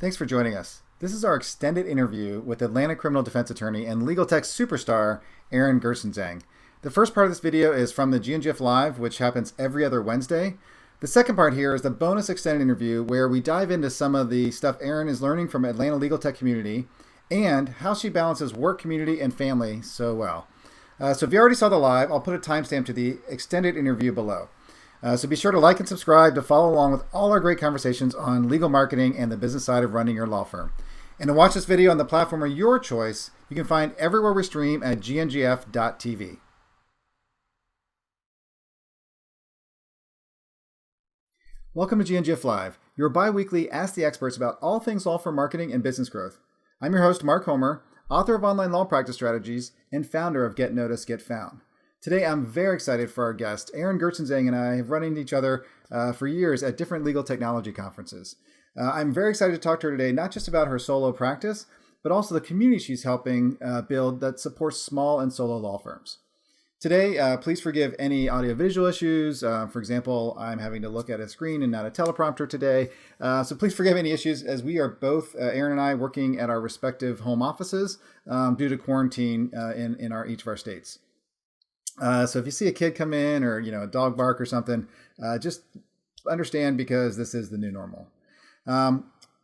Thanks for joining us. This is our extended interview with Atlanta criminal defense attorney and legal tech superstar, Erin Gerstenzang. The first part of this video is from the GNGF Live, which happens every other Wednesday. The second part here is the bonus extended interview where we dive into some of the stuff Erin is learning from Atlanta legal tech community and how she balances work, community, and family so well. So if you already saw the live, I'll put a timestamp to the extended interview below. So be sure to like and subscribe to follow along with all our great conversations on legal marketing and the business side of running your law firm. And to watch this video on the platform of your choice, you can find everywhere we stream at gngf.tv. Welcome to GNGF Live, your bi-weekly Ask the Experts about all things law firm marketing and business growth. I'm your host, Mark Homer, author of Online Law Practice Strategies and founder of Get Noticed, Get Found. Today, I'm very excited for our guest. Erin Gerstenzang and I have run into each other for years at different legal technology conferences. I'm very excited to talk to her today, not just about her solo practice, but also the community she's helping build that supports small and solo law firms. Today, please forgive any audiovisual issues. For example, I'm having to look at a screen and not a teleprompter today. So please forgive any issues as we are both, Erin and I, working at our respective home offices due to quarantine in each of our states. So if you see a kid come in or, a dog bark or something, just understand because this is the new normal.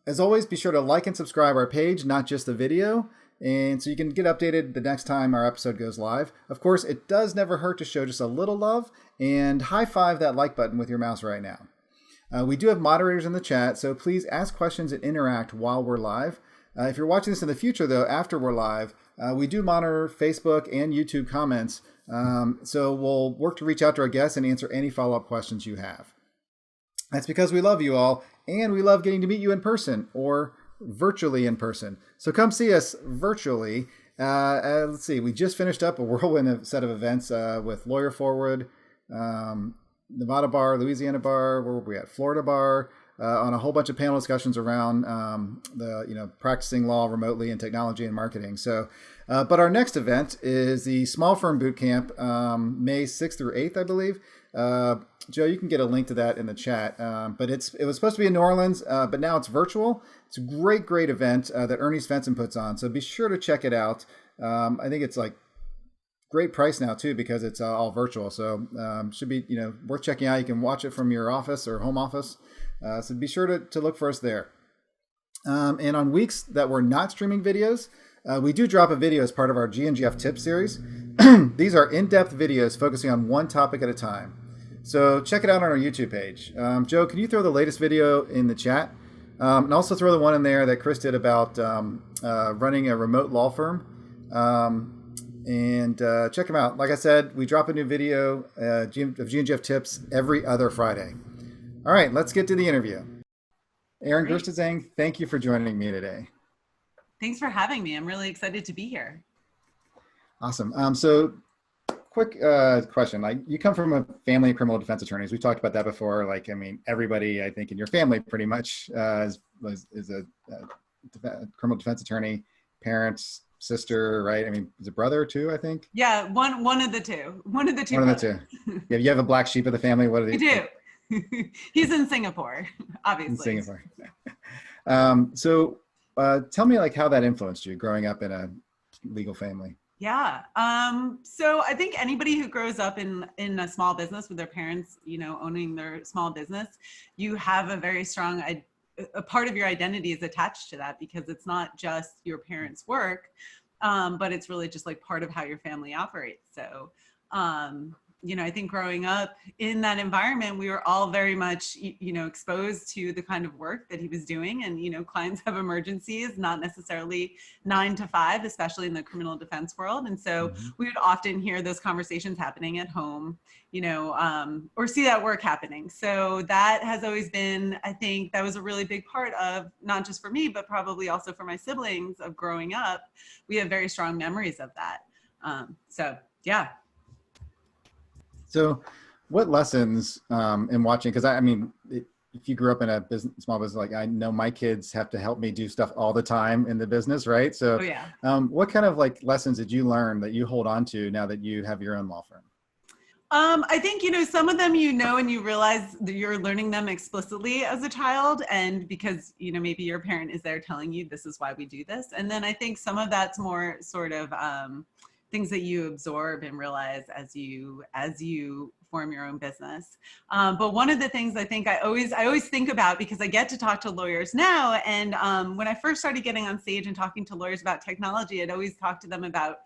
As always, be sure to like and subscribe our page, not just the video, and so you can get updated the next time our episode goes live. Of course, it does never hurt to show just a little love and high five that like button with your mouse right now. We do have moderators in the chat, so please ask questions and interact while we're live. If you're watching this in the future, though, after we're live, we do monitor Facebook and YouTube comments. So we'll work to reach out to our guests and answer any follow-up questions you have. That's because we love you all, and we love getting to meet you in person or virtually in person. So come see us virtually. Let's see, we just finished up a whirlwind set of events with Lawyer Forward, Nevada Bar, Louisiana Bar, where were we at? Florida Bar, on a whole bunch of panel discussions around practicing law remotely and technology and marketing. So, but our next event is the Small Firm Bootcamp, May 6th through 8th, I believe. Joe, you can get a link to that in the chat. But it was supposed to be in New Orleans, but now it's virtual. It's a great event that Ernie Svensson puts on. So be sure to check it out. I think it's like great price now too because it's all virtual. So should be worth checking out. You can watch it from your office or home office. So be sure to look for us there. And on weeks that we're not streaming videos, we do drop a video as part of our GNGF Tips series. These are in-depth videos focusing on one topic at a time. So check it out on our YouTube page. Joe, can you throw the latest video in the chat? And also throw the one in there that Chris did about running a remote law firm. And check them out. Like I said, we drop a new video of GNGF Tips every other Friday. All right, let's get to the interview. Erin Gerstenzang, thank you for joining me today. Thanks for having me. I'm really excited to be here. Awesome. So quick question. Like, you come from a family of criminal defense attorneys. We've talked about that before. Like, I mean, everybody, I think, in your family pretty much is a criminal defense attorney, parents, sister, right? I mean, is it brother too, I think? Yeah, one of the two. One of the two. One of the two. Yeah, you have a black sheep of the family. What are We do. He's in Singapore, obviously. In Singapore. So tell me like how that influenced you growing up in a legal family. Yeah. So I think anybody who grows up in a small business with their parents, owning their small business, you have a very strong, a part of your identity is attached to that because it's not just your parents' work, but it's really just like part of how your family operates. So, I think growing up in that environment, we were all very much, exposed to the kind of work that he was doing. And, clients have emergencies, not necessarily 9 to 5, especially in the criminal defense world. And so we would often hear those conversations happening at home, or see that work happening. So that has always been, I think that was a really big part of, not just for me, but probably also for my siblings of growing up. We have very strong memories of that. Yeah. So what lessons in watching, because if you grew up in a small business, like I know my kids have to help me do stuff all the time in the business, right? So what kind of like lessons did you learn that you hold on to now that you have your own law firm? I think, some of them, and you realize that you're learning them explicitly as a child. And because, maybe your parent is there telling you this is why we do this. And then I think some of that's more sort of things that you absorb and realize as you form your own business. But one of the things I think I always think about, because I get to talk to lawyers now. And when I first started getting on stage and talking to lawyers about technology, I'd always talk to them about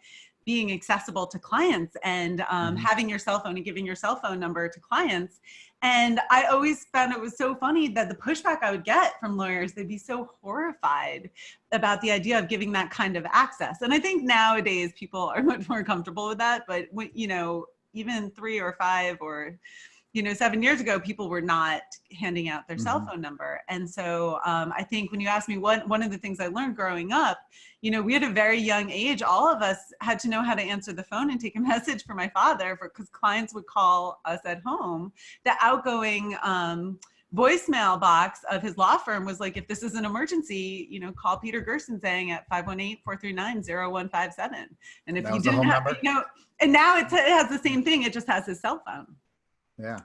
being accessible to clients and having your cell phone and giving your cell phone number to clients. And I always found it was so funny that the pushback I would get from lawyers, they'd be so horrified about the idea of giving that kind of access. And I think nowadays people are much more comfortable with that. But, even 3 or 5 or 7 years ago, people were not handing out their cell phone number. And so I think when you ask me one of the things I learned growing up, we had a very young age, all of us had to know how to answer the phone and take a message for my father, because clients would call us at home. The outgoing voicemail box of his law firm was like, if this is an emergency, call Peter Gerstenzang at 518-439-0157. And if you didn't have, and now it has the same thing, it just has his cell phone. Yeah.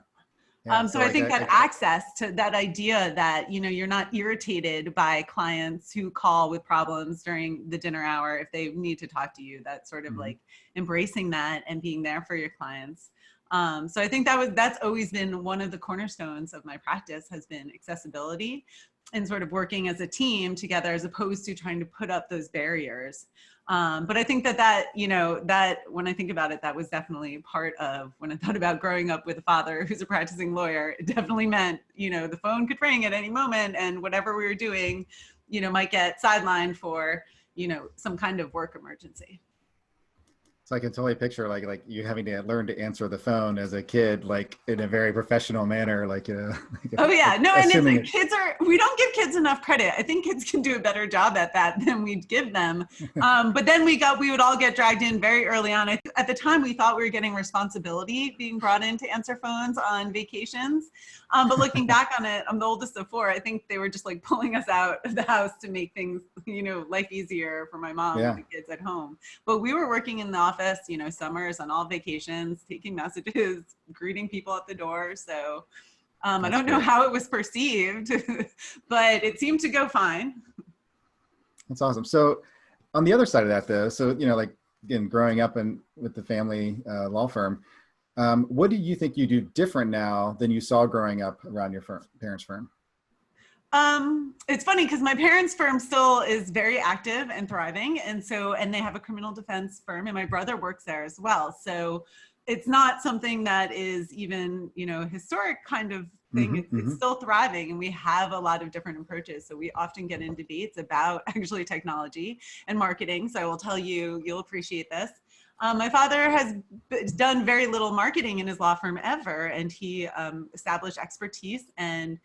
So I think that access to that idea that, you're not irritated by clients who call with problems during the dinner hour if they need to talk to you, that sort of like embracing that and being there for your clients. So I think that's always been one of the cornerstones of my practice, has been accessibility and sort of working as a team together, as opposed to trying to put up those barriers. But I think that when I think about it, that was definitely part of when I thought about growing up with a father who's a practicing lawyer. It definitely meant, the phone could ring at any moment, and whatever we were doing, might get sidelined for, some kind of work emergency. So I can totally picture like you having to learn to answer the phone as a kid, like in a very professional manner, like, Oh yeah, no, and we don't give kids enough credit. I think kids can do a better job at that than we give them. But then we would all get dragged in very early on. At the time, we thought we were getting responsibility being brought in to answer phones on vacations. But looking back on it, I'm the oldest of 4. I think they were just like pulling us out of the house to make things, life easier for my mom and the kids at home. But we were working in the office, summers, on all vacations, taking messages, greeting people at the door. So I don't know how it was perceived, but it seemed to go fine. That's awesome. So on the other side of that though, so, like again, growing up with the family law firm, what do you think you do different now than you saw growing up around your parents' firm? It's funny because my parents' firm still is very active and thriving. And they have a criminal defense firm, and my brother works there as well. So it's not something that is even, historic kind of thing. It's still thriving, and we have a lot of different approaches. So we often get in debates about actually technology and marketing. So I will tell you, you'll appreciate this. My father has done very little marketing in his law firm ever, and he established expertise and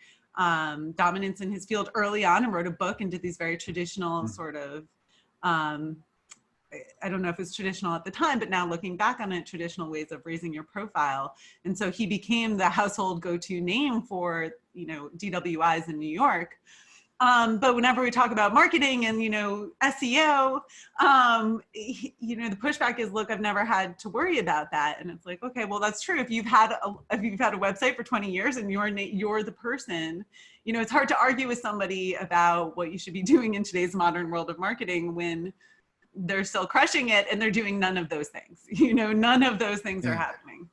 dominance in his field early on, and wrote a book and did these very traditional sort of, I don't know if it's traditional at the time, but now looking back on it, traditional ways of raising your profile. And so he became the household go-to name for, DWIs in New York. But whenever we talk about marketing and, SEO, the pushback is, look, I've never had to worry about that. And it's like, okay, well, that's true. If you've had a website for 20 years and you're the person, it's hard to argue with somebody about what you should be doing in today's modern world of marketing when they're still crushing it and they're doing none of those things. None of those things are happening.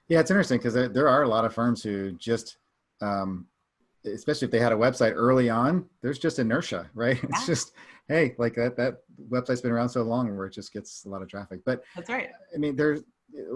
Yeah, it's interesting because there are a lot of firms who just, especially if they had a website early on, there's just inertia, right? Yeah. It's just, hey, like that website's been around so long where it just gets a lot of traffic. But that's right. I mean,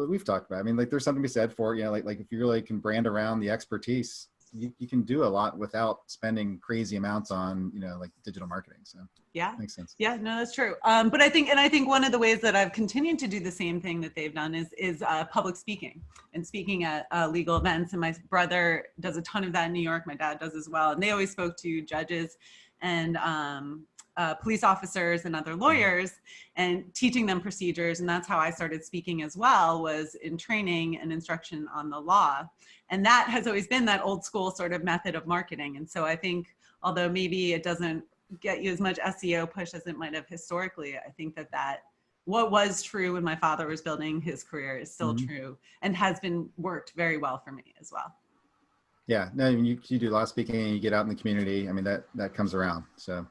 we've talked about, like there's something to be said for, like if you really can brand around the expertise, you can do a lot without spending crazy amounts on, like digital marketing. So yeah, makes sense. Yeah, no, that's true. But I think one of the ways that I've continued to do the same thing that they've done is public speaking and speaking at legal events. And my brother does a ton of that in New York. My dad does as well. And they always spoke to judges and police officers and other lawyers and teaching them procedures. And that's how I started speaking as well, was in training and instruction on the law. And that has always been that old school sort of method of marketing. And so I think, although maybe it doesn't get you as much SEO push as it might have historically, I think that what was true when my father was building his career is still Mm-hmm. true and has been worked very well for me as well. Yeah, no, you do a lot of speaking and you get out in the community. I mean, that comes around. So,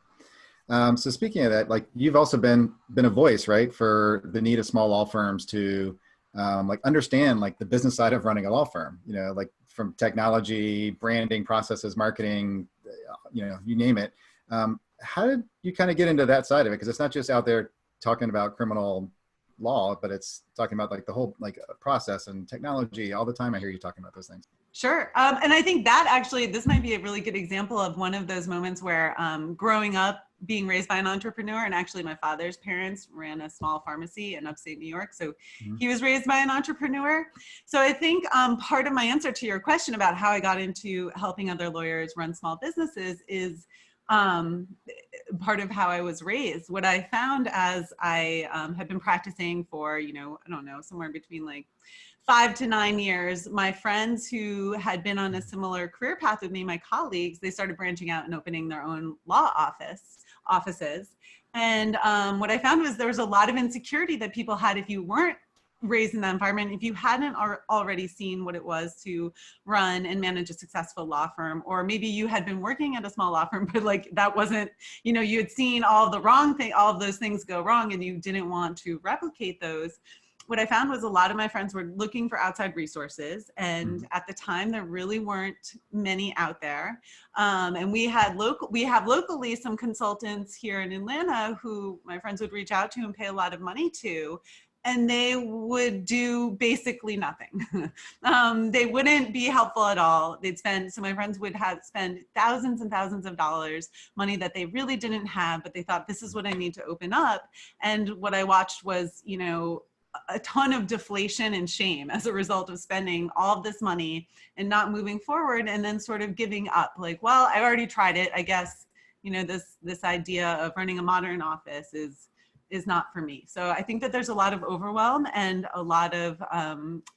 so speaking of that, like you've also been a voice, right, for the need of small law firms to like understand like the business side of running a law firm, you know, like from technology, branding, processes, marketing, you know, you name it. How did you kind of get into that side of it? Because it's not just out there talking about criminal law, but it's talking about like the whole like process and technology all the time. I hear you talking about those things. Sure. And I think that actually, this might be a really good example of one of those moments where growing up, being raised by an entrepreneur, and actually my father's parents ran a small pharmacy in upstate New York. So he was raised by an entrepreneur. So I think part of my answer to your question about how I got into helping other lawyers run small businesses is part of how I was raised. What I found as I had been practicing for, you know, I don't know, somewhere between like 5 to 9 years, my friends who had been on a similar career path with me, my colleagues, they started branching out and opening their own law offices. And what I found was there was a lot of insecurity that people had if you weren't raised in that environment, if you hadn't already seen what it was to run and manage a successful law firm, or maybe you had been working at a small law firm, but like that wasn't, you know, you had seen all the wrong thing, all of those things go wrong and you didn't want to replicate those. What I found was a lot of my friends were looking for outside resources. And at the time, there really weren't many out there. And we have locally some consultants here in Atlanta who my friends would reach out to and pay a lot of money to. And they would do basically nothing. They wouldn't be helpful at all. So my friends would spend thousands and thousands of dollars, money that they really didn't have, but they thought, this is what I need to open up. And what I watched was, you know, a ton of deflation and shame as a result of spending all of this money and not moving forward, and then sort of giving up. Like, well, I already tried it. I guess, you know, this idea of running a modern office is not for me. So I think that there's a lot of overwhelm and a lot of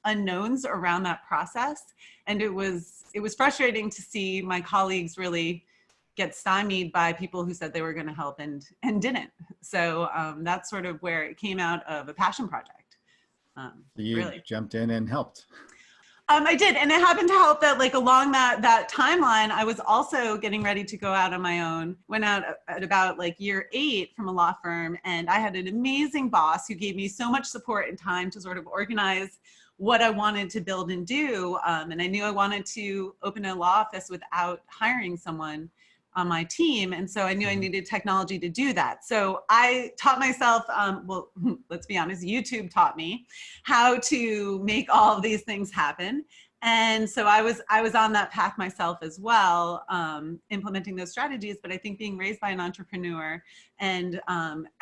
unknowns around that process. And it was frustrating to see my colleagues really get stymied by people who said they were going to help and didn't. So that's sort of where it came out of a passion project. You really jumped in and helped. I did. And it happened to help that like along that timeline, I was also getting ready to go out on my own, went out at about like year 8 from a law firm. And I had an amazing boss who gave me so much support and time to sort of organize what I wanted to build and do. And I knew I wanted to open a law office without hiring someone on my team. And so I knew I needed technology to do that. So I taught myself, well, let's be honest, YouTube taught me how to make all of these things happen. And so I was on that path myself as well, implementing those strategies. But I think being raised by an entrepreneur and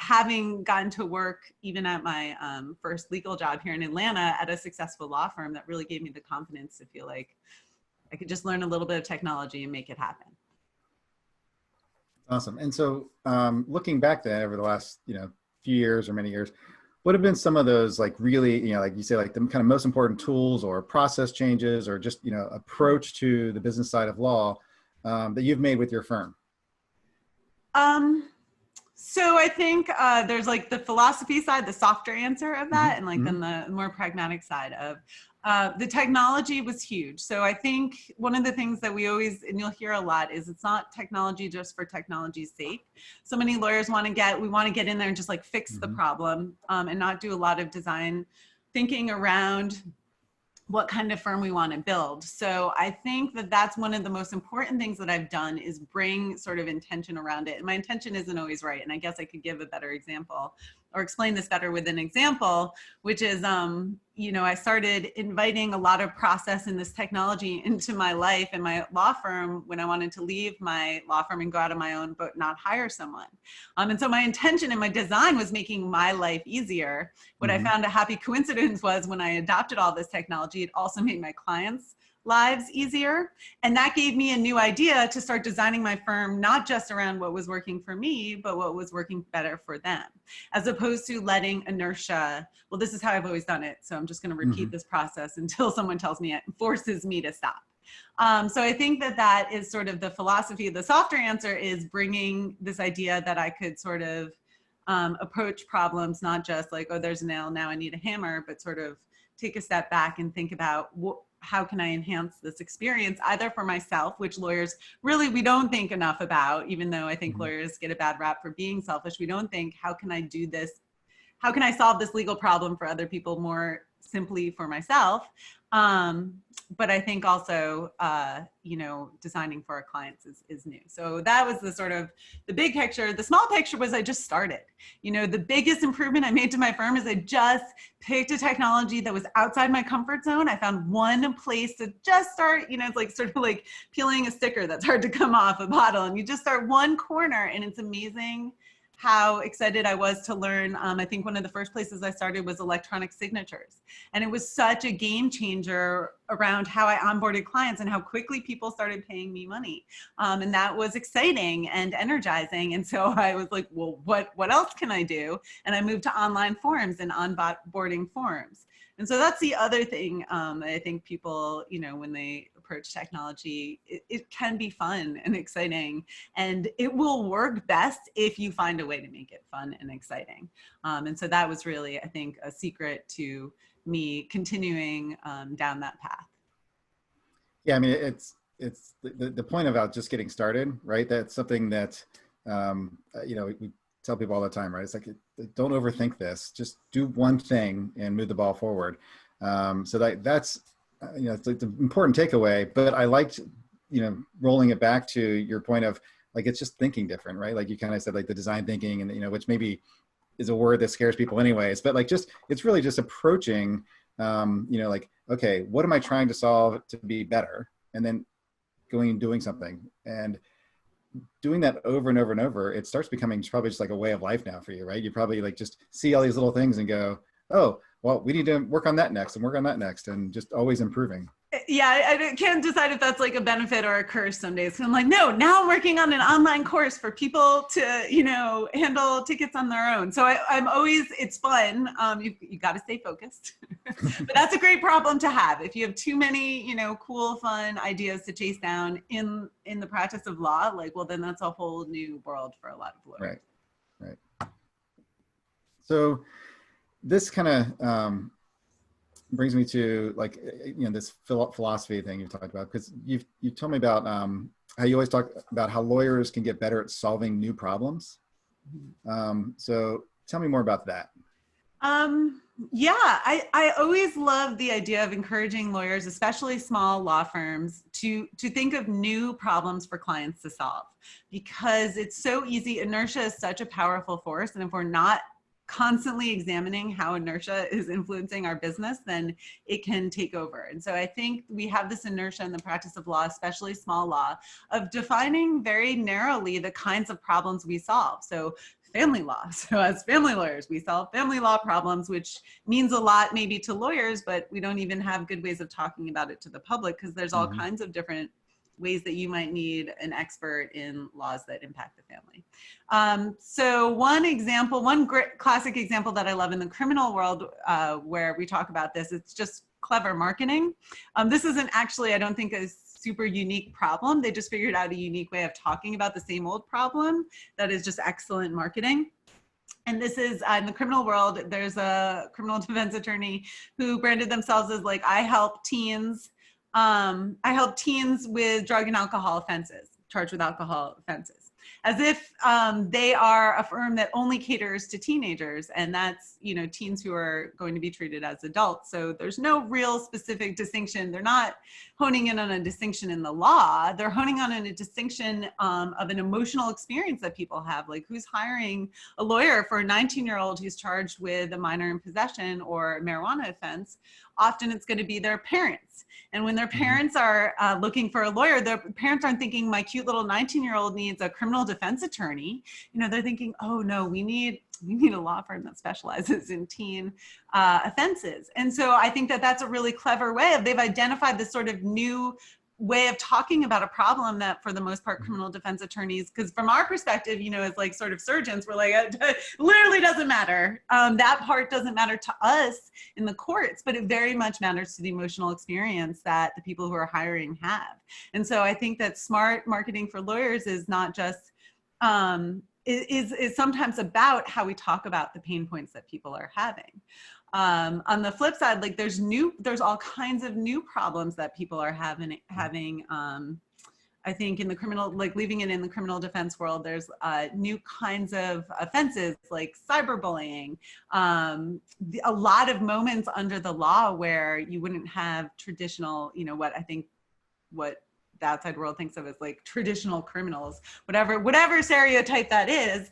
having gotten to work even at my first legal job here in Atlanta at a successful law firm, that really gave me the confidence to feel like I could just learn a little bit of technology and make it happen. Awesome. And so looking back then over the last, you know, few years or many years, what have been some of those like really, you know, like you say, like the kind of most important tools or process changes or just, you know, approach to the business side of law that you've made with your firm? So I think there's like the philosophy side, the softer answer of that, and like then the more pragmatic side of the technology was huge. So I think one of the things that we always, and you'll hear a lot, is it's not technology just for technology's sake. So many lawyers we want to get in there and just like fix the problem and not do a lot of design thinking around what kind of firm we want to build. So I think that that's one of the most important things that I've done, is bring sort of intention around it. And my intention isn't always right. And I guess I could give a better example or explain this better with an example, which is, you know, I started inviting a lot of process and this technology into my life and my law firm when I wanted to leave my law firm and go out on my own, but not hire someone. And so my intention and my design was making my life easier. What I found a happy coincidence was when I adopted all this technology, it also made my clients' lives easier. And that gave me a new idea to start designing my firm, not just around what was working for me, but what was working better for them, as opposed to letting inertia, well, this is how I've always done it, so I'm just going to repeat this process until someone tells me it, forces me to stop. So I think that that is sort of the philosophy. The softer answer is bringing this idea that I could sort of approach problems, not just like, oh, there's a nail, now I need a hammer, but sort of take a step back and think about how can I enhance this experience, either for myself, which lawyers really, we don't think enough about, even though I think lawyers get a bad rap for being selfish. We don't think, how can I do this? How can I solve this legal problem for other people more simply for myself? But I think also, designing for our clients is new. So that was the sort of the big picture. The small picture was I just started. The biggest improvement I made to my firm is I just picked a technology that was outside my comfort zone. I found one place to just start, it's like sort of like peeling a sticker that's hard to come off a bottle. And you just start one corner, and it's amazing how excited I was to learn. I think one of the first places I started was electronic signatures. And it was such a game changer around how I onboarded clients and how quickly people started paying me money. And that was exciting and energizing. And so I was like, well, what else can I do? And I moved to online forms and onboarding forms. And so that's the other thing I think people, when they approach technology, it can be fun and exciting, and it will work best if you find a way to make it fun and exciting. And so that was really, I think, a secret to me continuing down that path. Yeah, I mean, it's the point about just getting started, right? That's something that, we tell people all the time, right? It's like, don't overthink this. Just do one thing and move the ball forward. So that's, it's an important takeaway. But I liked, rolling it back to your point of like, it's just thinking different, right? Like you kind of said, like the design thinking, and which maybe is a word that scares people anyways. But like, it's really just approaching, like, okay, what am I trying to solve to be better? And then going and doing something. And doing that over and over and over, it starts becoming probably just like a way of life now for you, right? You probably like just see all these little things and go, oh, well, we need to work on that next and work on that next, and just always improving. Yeah, I can't decide if that's like a benefit or a curse some days. I'm like, no, now I'm working on an online course for people to, handle tickets on their own. So I'm always, it's fun. You got to stay focused, but that's a great problem to have. If you have too many, cool, fun ideas to chase down in the practice of law, like, well, then that's a whole new world for a lot of lawyers. Right. So this kind of, brings me to like, this philosophy thing you've talked about, because you told me about how you always talk about how lawyers can get better at solving new problems. So tell me more about that. Yeah, I always love the idea of encouraging lawyers, especially small law firms, to think of new problems for clients to solve, because it's so easy. Inertia is such a powerful force. And if we're not constantly examining how inertia is influencing our business, then it can take over. And so I think we have this inertia in the practice of law, especially small law, of defining very narrowly the kinds of problems we solve. So family law. So as family lawyers, we solve family law problems, which means a lot maybe to lawyers, but we don't even have good ways of talking about it to the public, because there's all kinds of different ways that you might need an expert in laws that impact the family. So one great classic example that I love in the criminal world, where we talk about this, it's just clever marketing. This isn't actually, I don't think, a super unique problem. They just figured out a unique way of talking about the same old problem that is just excellent marketing. And this is in the criminal world, there's a criminal defense attorney who branded themselves as like, I help teens with drug and alcohol offenses, charged with alcohol offenses, as if they are a firm that only caters to teenagers, and that's, teens who are going to be treated as adults. So there's no real specific distinction. They're not honing in on a distinction in the law. They're honing on a distinction of an emotional experience that people have, like who's hiring a lawyer for a 19-year-old who's charged with a minor in possession or a marijuana offense. Often it's going to be their parents. And when their parents are looking for a lawyer, their parents aren't thinking, my cute little 19-year-old needs a criminal defense attorney. They're thinking, oh no, we need a law firm that specializes in teen offenses. And so I think that that's a really clever way they've identified this sort of new way of talking about a problem that, for the most part, criminal defense attorneys, because from our perspective, as like sort of surgeons, we're like, it literally doesn't matter. That part doesn't matter to us in the courts, but it very much matters to the emotional experience that the people who are hiring have. And so I think that smart marketing for lawyers is not just is sometimes about how we talk about the pain points that people are having. On the flip side, like there's all kinds of new problems that people are having. I think in the criminal, like leaving it in the criminal defense world, there's new kinds of offenses like cyberbullying. A lot of moments under the law where you wouldn't have traditional, what the outside world thinks of as like traditional criminals, whatever stereotype that is.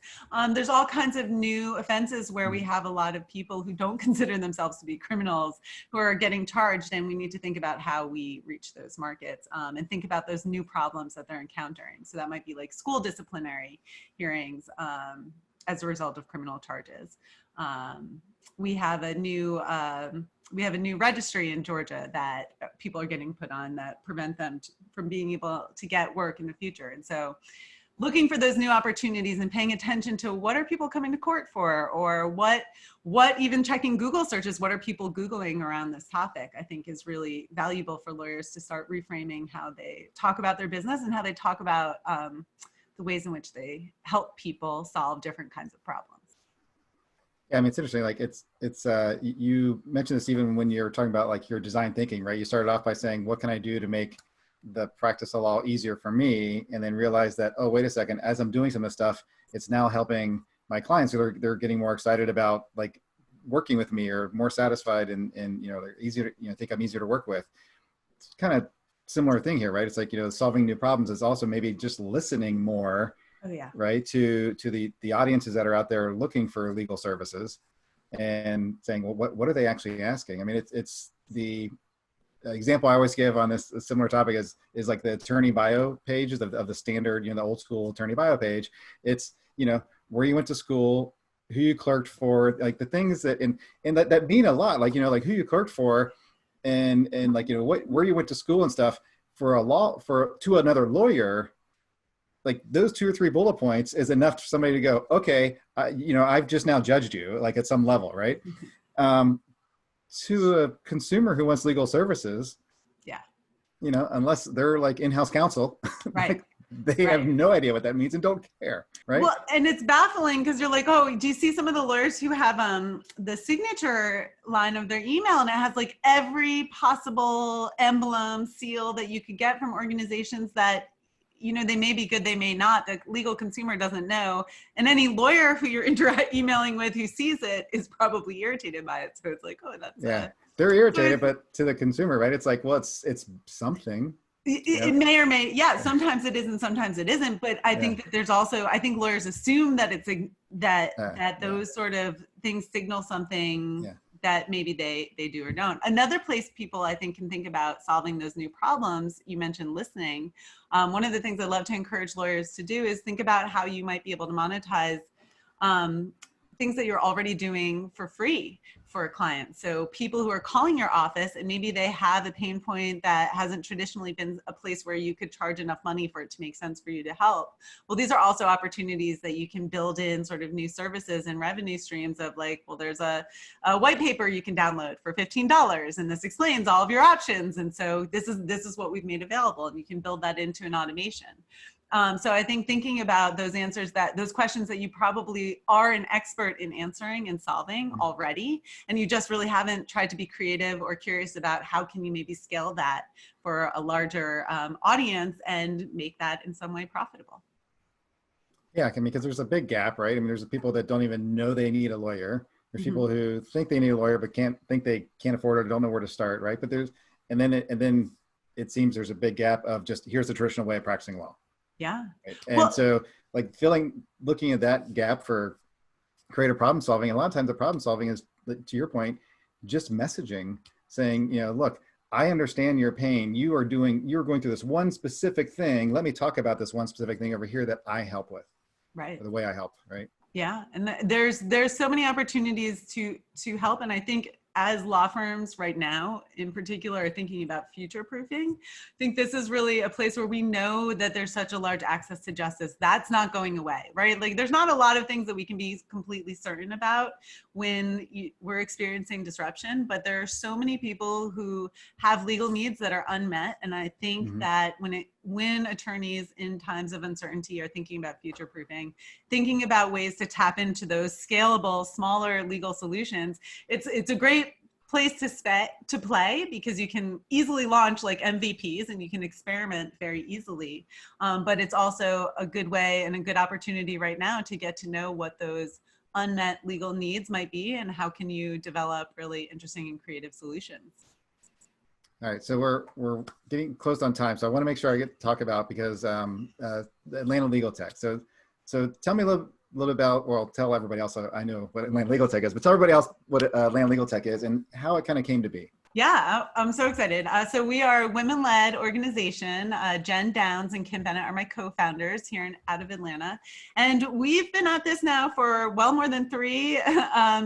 There's all kinds of new offenses where we have a lot of people who don't consider themselves to be criminals who are getting charged, and we need to think about how we reach those markets and think about those new problems that they're encountering. So that might be like school disciplinary hearings as a result of criminal charges. We have a new registry in Georgia that people are getting put on that prevent them from being able to get work in the future. And so looking for those new opportunities and paying attention to what are people coming to court for, or what even checking Google searches, what are people Googling around this topic, I think is really valuable for lawyers to start reframing how they talk about their business and how they talk about the ways in which they help people solve different kinds of problems. Yeah, I mean, it's interesting. Like it's you mentioned this even when you're talking about like your design thinking, right? You started off by saying, what can I do to make the practice of law easier for me? And then realize that, oh, wait a second, as I'm doing some of this stuff, it's now helping my clients. So they're getting more excited about like working with me, or more satisfied, and they're easier to, think I'm easier to work with. It's kind of similar thing here, right? It's like, solving new problems is also maybe just listening more. Oh, yeah. Right. To the audiences that are out there looking for legal services, and saying, well, what are they actually asking? I mean, it's the example I always give on this similar topic is like the attorney bio pages of the standard, the old school attorney bio page. It's, where you went to school, who you clerked for, like the things that, and that mean a lot, like, like who you clerked for, and like, where you went to school and stuff. To another lawyer, like those 2 or 3 bullet points is enough for somebody to go, okay, I've just now judged you, like at some level, right? To a consumer who wants legal services, yeah, unless they're like in-house counsel, right? Like, they have no idea what that means and don't care, right? Well, and it's baffling because you're like, oh, do you see some of the lawyers who have the signature line of their email, and it has like every possible emblem, seal that you could get from organizations that, they may be good, they may not. The legal consumer doesn't know. And any lawyer who you're emailing with who sees it is probably irritated by it. So it's like, oh, that's... Yeah, they're irritated, but to the consumer, right? It's like, well, it's something. It may or may, sometimes it is and sometimes it isn't. But I think that there's also, I think lawyers assume that it's that those sort of things signal something that maybe they do or don't. Another place people, I think, can think about solving those new problems, you mentioned listening. One of the things I love to encourage lawyers to do is think about how you might be able to monetize things that you're already doing for free for a client. So people who are calling your office and maybe they have a pain point that hasn't traditionally been a place where you could charge enough money for it to make sense for you to help. Well, these are also opportunities that you can build in sort of new services and revenue streams of like, well, there's a white paper you can download for $15 and this explains all of your options. And so this is what we've made available, and you can build that into an automation. So I think thinking about those those questions that you probably are an expert in answering and solving already, and you just really haven't tried to be creative or curious about how can you maybe scale that for a larger audience and make that in some way profitable. Yeah, because there's a big gap, right? I mean, there's people that don't even know they need a lawyer. There's people who think they need a lawyer but they can't afford it or don't know where to start, right? But and then it seems there's a big gap of just here's the traditional way of practicing law. Yeah. Right? And so like looking at that gap for creative problem solving, a lot of times the problem solving is, to your point, just messaging, saying, look, I understand your pain. You're going through this one specific thing. Let me talk about this one specific thing over here that I help with. Right. Or the way I help. Right. Yeah. And there's so many opportunities to help. And I think as law firms right now, in particular, are thinking about future proofing, I think this is really a place where we know that there's such a large access to justice. That's not going away, right? Like there's not a lot of things that we can be completely certain about when we're experiencing disruption, but there are so many people who have legal needs that are unmet. And I think that when attorneys in times of uncertainty are thinking about future proofing, thinking about ways to tap into those scalable, smaller legal solutions, it's a great place to play because you can easily launch like MVPs and you can experiment very easily. But it's also a good way and a good opportunity right now to get to know what those unmet legal needs might be and how can you develop really interesting and creative solutions. All right, so we're getting close on time, so I want to make sure I get to talk about because Atlanta Legal Tech. So tell me a little about, well, tell everybody else I know what Atlanta Legal Tech is, but tell everybody else what Atlanta Legal Tech is and how it kind of came to be. Yeah, I'm so excited. So we are a women-led organization. Jen Downs and Kim Bennett are my co-founders here out of Atlanta. And we've been at this now for well more than 3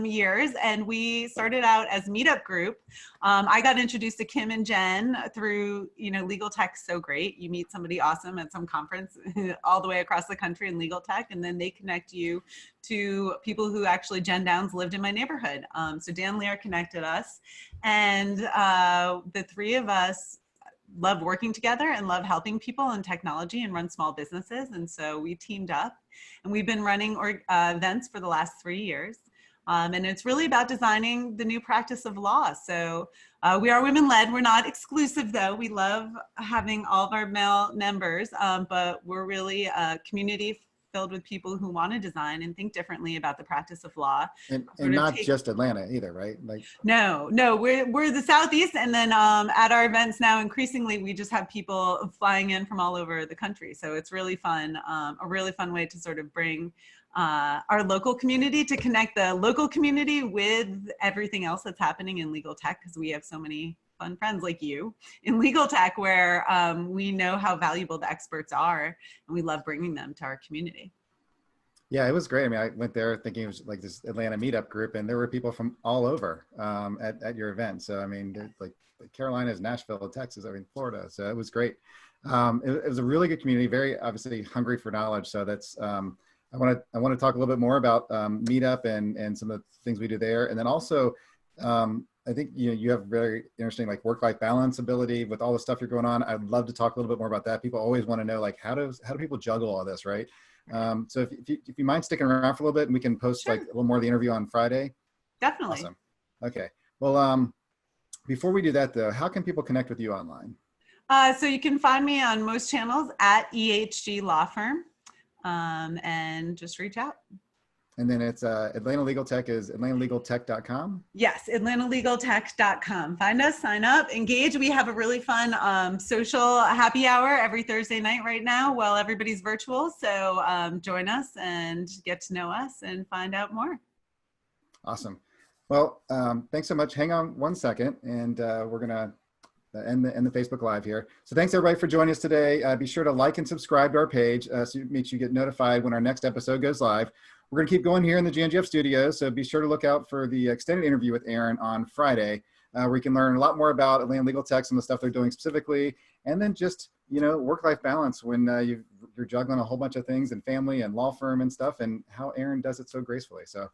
years. And we started out as meetup group. I got introduced to Kim and Jen through, legal tech's so great. You meet somebody awesome at some conference all the way across the country in legal tech, and then they connect you to people who actually, Jen Downs lived in my neighborhood. So Dan Lear connected us. And the 3 of us love working together and love helping people in technology and run small businesses. And so we teamed up and we've been running events for the last 3 years. And it's really about designing the new practice of law. So we are women-led. We're not exclusive, though. We love having all of our male members, but we're really a community filled with people who want to design and think differently about the practice of law. And not just Atlanta either, right? No, we're the Southeast, and then at our events now, increasingly, we just have people flying in from all over the country. So it's really fun, a really fun way to sort of bring our local community, to connect the local community with everything else that's happening in legal tech, because we have so many fun friends like you in legal tech where we know how valuable the experts are and we love bringing them to our community. Yeah, it was great. I mean, I went there thinking it was like this Atlanta meetup group and there were people from all over at your event. So, I mean, like Carolinas, Nashville, Texas, Florida. So it was great. It was a really good community, very obviously hungry for knowledge. So that's, I want to talk a little bit more about meetup and some of the things we do there. And then also, I think you have very interesting like work-life balance ability with all the stuff you're going on. I'd love to talk a little bit more about that. People always want to know like how do people juggle all this, right? So if you mind sticking around for a little bit and we can post like a little more of the interview on Friday. Definitely. Awesome. Okay. Well, before we do that though, how can people connect with you online? So you can find me on most channels at EHG Law Firm, and just reach out. And then it's Atlanta Legal Tech is atlantalegaltech.com. Yes, atlantalegaltech.com. Find us, sign up, engage. We have a really fun social happy hour every Thursday night right now while everybody's virtual. So join us and get to know us and find out more. Awesome. Well, thanks so much. Hang on one second and we're going to end the Facebook Live here. So thanks everybody for joining us today. Be sure to like and subscribe to our page so you get notified when our next episode goes live. We're going to keep going here in the GNGF studios, so be sure to look out for the extended interview with Erin on Friday, where you can learn a lot more about Atlanta Legal Tech, some of the stuff they're doing specifically, and then just, work-life balance when you're juggling a whole bunch of things and family and law firm and stuff, and how Erin does it so gracefully. So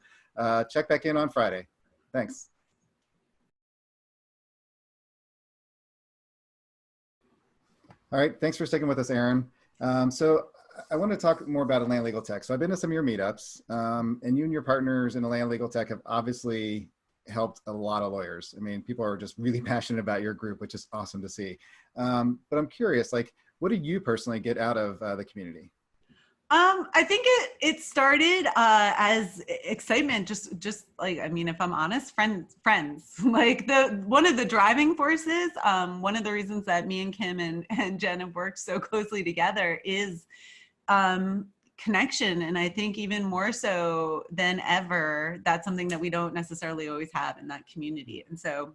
check back in on Friday. Thanks. All right, thanks for sticking with us, Erin. So I want to talk more about Atlanta Legal Tech. So I've been to some of your meetups, and you and your partners in Atlanta Legal Tech have obviously helped a lot of lawyers. I mean, people are just really passionate about your group, which is awesome to see. But I'm curious, like, what do you personally get out of the community? I think it started as excitement, just like, I mean, if I'm honest, friends. Like one of the driving forces, one of the reasons that me and Kim and Jen have worked so closely together is connection. And I think even more so than ever, that's something that we don't necessarily always have in that community. And so,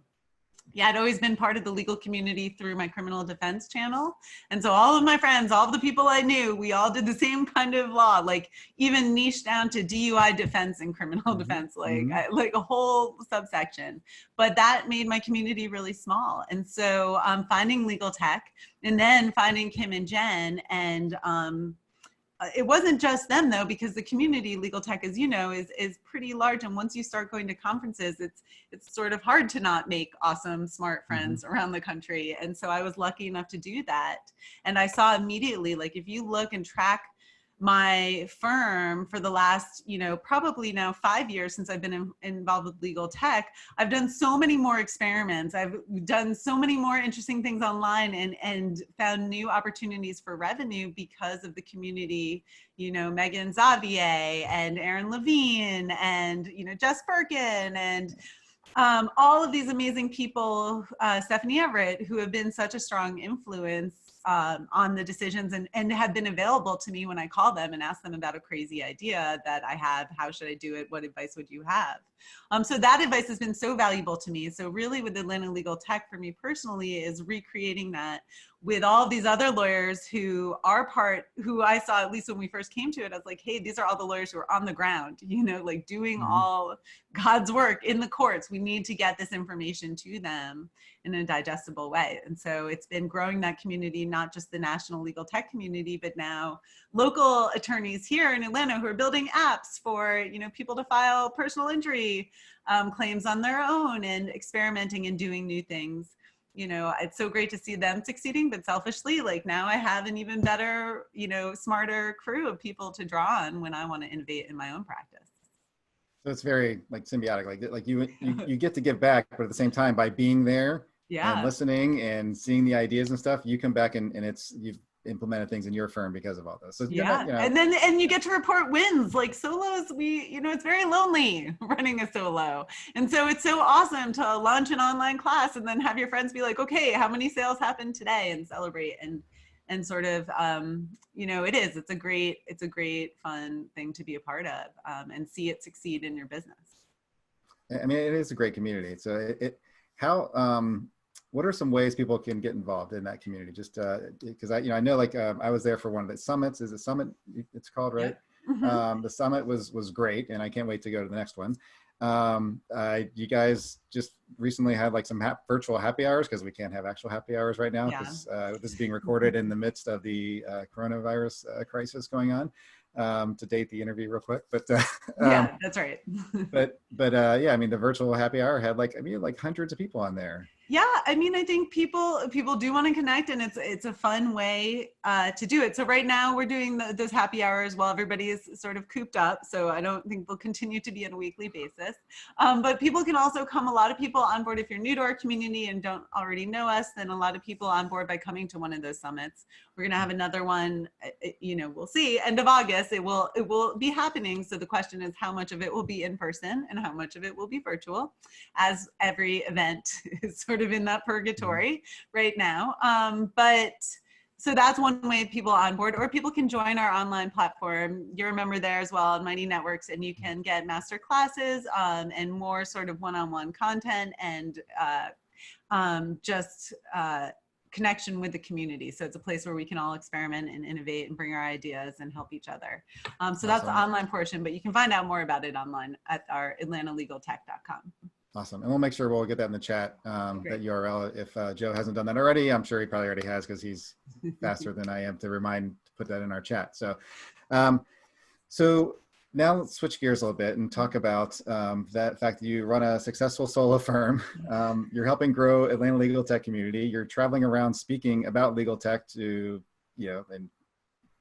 yeah, I'd always been part of the legal community through my criminal defense channel. And so all of my friends, all of the people I knew, we all did the same kind of law, like even niche down to DUI defense and criminal defense, like a whole subsection. But that made my community really small. And so finding legal tech and then finding Kim and Jen and it wasn't just them though, because the community legal tech, as you know, is pretty large. And once you start going to conferences, it's sort of hard to not make awesome, smart friends around the country. And so I was lucky enough to do that. And I saw immediately, like, if you look and track my firm for the last, probably now 5 years since I've been involved with legal tech, I've done so many more experiments. I've done so many more interesting things online and found new opportunities for revenue because of the community, Megan Xavier and Erin Levine and, Jess Birkin and all of these amazing people, Stephanie Everett, who have been such a strong influence on the decisions and have been available to me when I call them and ask them about a crazy idea that I have. How should I do it? What advice would you have? So that advice has been so valuable to me. So really with Atlanta Legal Tech for me personally is recreating that with all these other lawyers who I saw, at least when we first came to it, I was like, hey, these are all the lawyers who are on the ground, like doing all God's work in the courts. We need to get this information to them in a digestible way. And so it's been growing that community, not just the national legal tech community, but now local attorneys here in Atlanta who are building apps for, people to file personal injury claims on their own and experimenting and doing new things. It's so great to see them succeeding, but selfishly, like now I have an even better, smarter crew of people to draw on when I want to innovate in my own practice. So it's very like symbiotic, like you get to give back, but at the same time, by being there and listening and seeing the ideas and stuff, you come back and you've implemented things in your firm because of all this. So and you get to report wins. Like solos, it's very lonely running a solo, and so it's so awesome to launch an online class and then have your friends be like, okay, how many sales happened today, and celebrate and sort of it's a great fun thing to be a part of and see it succeed in your business. I mean, it is a great community. So what are some ways people can get involved in that community? Just because I know, like I was there for one of the summits. Is it Summit? It's called, right? Yeah. The summit was great, and I can't wait to go to the next one. You guys just recently had like some virtual happy hours, because we can't have actual happy hours right now because this is being recorded in the midst of the coronavirus crisis going on. To date the interview real quick, but yeah, that's right. but yeah, I mean, the virtual happy hour had like hundreds of people on there. Yeah, I mean, I think people do want to connect, and it's a fun way to do it. So right now we're doing those happy hours while everybody is sort of cooped up. So I don't think they'll continue to be on a weekly basis. But people can also come. A lot of people on board. If you're new to our community and don't already know us, then a lot of people on board by coming to one of those summits. We're gonna have another one. We'll see. End of August, it will be happening. So the question is, how much of it will be in person and how much of it will be virtual? As every event is sort of in that purgatory right now. But so that's one way people on board, or people can join our online platform. You're a member there as well on Mighty Networks, and you can get master classes and more sort of one-on-one content and connection with the community. So it's a place where we can all experiment and innovate and bring our ideas and help each other. So that's the online portion, but you can find out more about it online at our atlantalegaltech.com. Awesome. And we'll make sure we'll get that in the chat, that URL. If Joe hasn't done that already, I'm sure he probably already has, because he's faster than I am to put that in our chat. So, so now let's switch gears a little bit and talk about that fact that you run a successful solo firm. You're helping grow Atlanta legal tech community. You're traveling around speaking about legal tech to, in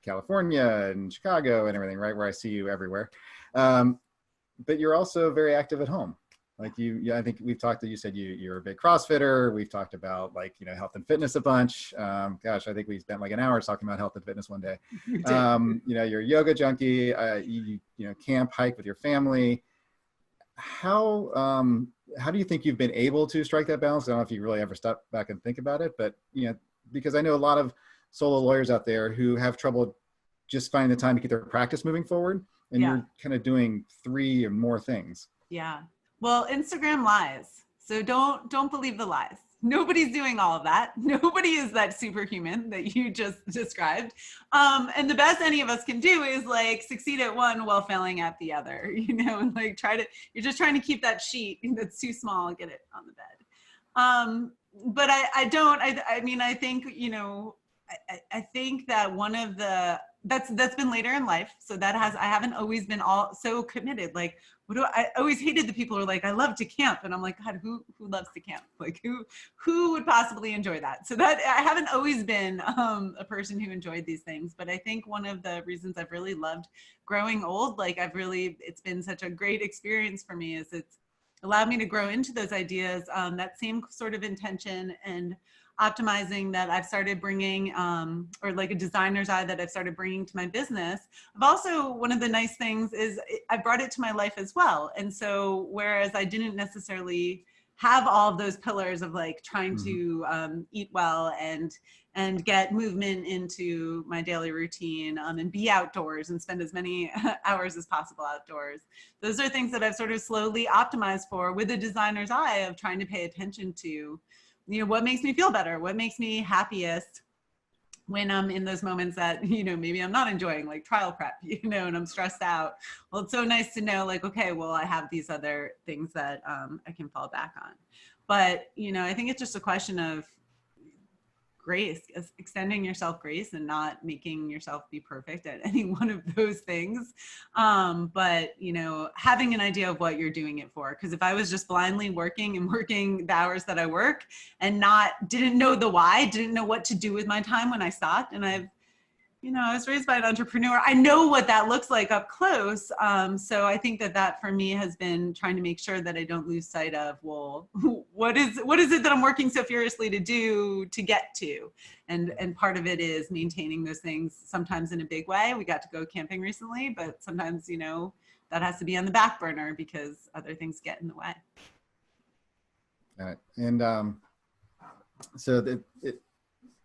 California and Chicago and everything, right? Where I see you everywhere. But you're also very active at home. Like I think we've talked you said you're a big CrossFitter. We've talked about health and fitness a bunch. Gosh, I think we spent like an hour talking about health and fitness one day. You're a yoga junkie. You camp, hike with your family. How do you think you've been able to strike that balance? I don't know if you really ever step back and think about it, but because I know a lot of solo lawyers out there who have trouble just finding the time to keep their practice moving forward, and you're kind of doing 3 or more things. Yeah. Well, Instagram lies. So don't believe the lies. Nobody's doing all of that. Nobody is that superhuman that you just described. And the best any of us can do is like succeed at one while failing at the other, and like you're just trying to keep that sheet that's too small, get it on the bed. But I think, I think that one of the that's been later in life. So I haven't always been all so committed. Like, I always hated the people who are like, I love to camp. And I'm like, God, who loves to camp? Like who would possibly enjoy that? So that I haven't always been a person who enjoyed these things. But I think one of the reasons I've really loved growing old, like it's been such a great experience for me, is it's allowed me to grow into those ideas, that same sort of intention and optimizing that I've started bringing, or like a designer's eye that I've started bringing to my business. I've also, one of the nice things is I brought it to my life as well. And so, whereas I didn't necessarily have all of those pillars of like trying to eat well and get movement into my daily routine, and be outdoors and spend as many hours as possible outdoors. Those are things that I've sort of slowly optimized for with a designer's eye of trying to pay attention to, what makes me feel better, what makes me happiest when I'm in those moments that, maybe I'm not enjoying, like trial prep, and I'm stressed out. Well, it's so nice to know, like, okay, well, I have these other things that I can fall back on. But, I think it's just a question of grace, extending yourself grace and not making yourself be perfect at any one of those things. But, having an idea of what you're doing it for. Because if I was just blindly working the hours that I work and didn't know the why, didn't know what to do with my time when I stopped, and I was raised by an entrepreneur. I know what that looks like up close. So I think that for me has been trying to make sure that I don't lose sight of, well, what is it that I'm working so furiously to do to get to? And part of it is maintaining those things sometimes in a big way. We got to go camping recently, but sometimes, that has to be on the back burner because other things get in the way. Got it. And so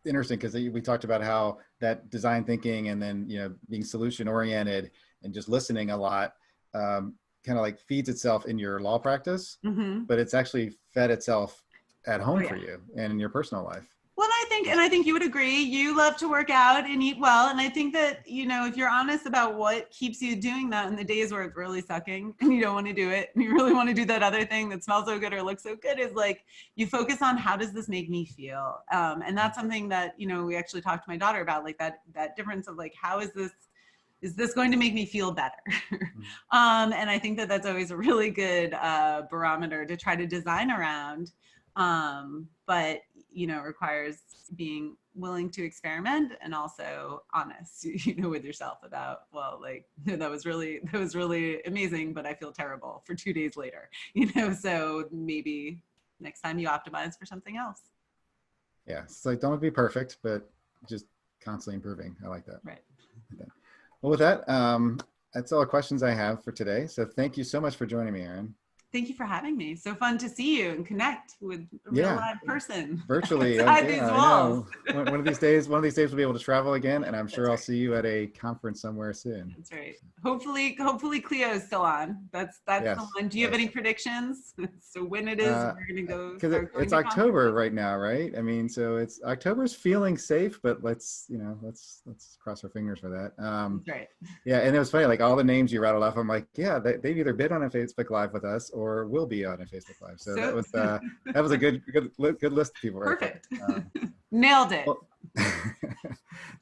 interesting, because we talked about how that design thinking and then being solution oriented and just listening a lot kind of like feeds itself in your law practice, but it's actually fed itself at home for you and in your personal life. Well, I think you would agree. You love to work out and eat well. And I think that, if you're honest about what keeps you doing that in the days where it's really sucking and you don't want to do it, and you really want to do that other thing that smells so good or looks so good, is like, you focus on, how does this make me feel? And that's something that, we actually talked to my daughter about, like that difference of like, how is this going to make me feel better? And I think that that's always a really good barometer to try to design around. But requires being willing to experiment and also honest, with yourself about, well, like, that was really amazing, but I feel terrible for 2 days later, so maybe next time you optimize for something else. Yeah. It's like, don't be perfect, but just constantly improving. I like that. Right. Well, with that, that's all the questions I have for today. So thank you so much for joining me, Erin. Thank you for having me. So fun to see you and connect with a real live person. Virtually. Outside these walls. One of these days we'll be able to travel again, and I'm sure I'll see you at a conference somewhere soon. That's right. Hopefully Cleo is still on. That's the one. Do you have any predictions? So when it is, we're going to go. Because it's October right now, right? I mean, so October's feeling safe, but let's cross our fingers for that. That's right. Yeah, and it was funny, like all the names you rattled off, I'm like, yeah, they've either been on a Facebook Live with us or will be on a Facebook Live. So that was a good list of people. Perfect. Right. Nailed it. Well,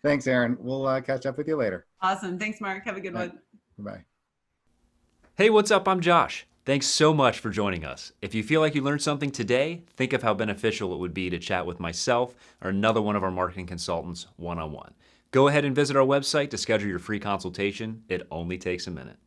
thanks, Erin. We'll catch up with you later. Awesome. Thanks, Mark. Have a good one. Bye. Hey, what's up? I'm Josh. Thanks so much for joining us. If you feel like you learned something today, think of how beneficial it would be to chat with myself or another one of our marketing consultants one-on-one. Go ahead and visit our website to schedule your free consultation. It only takes a minute.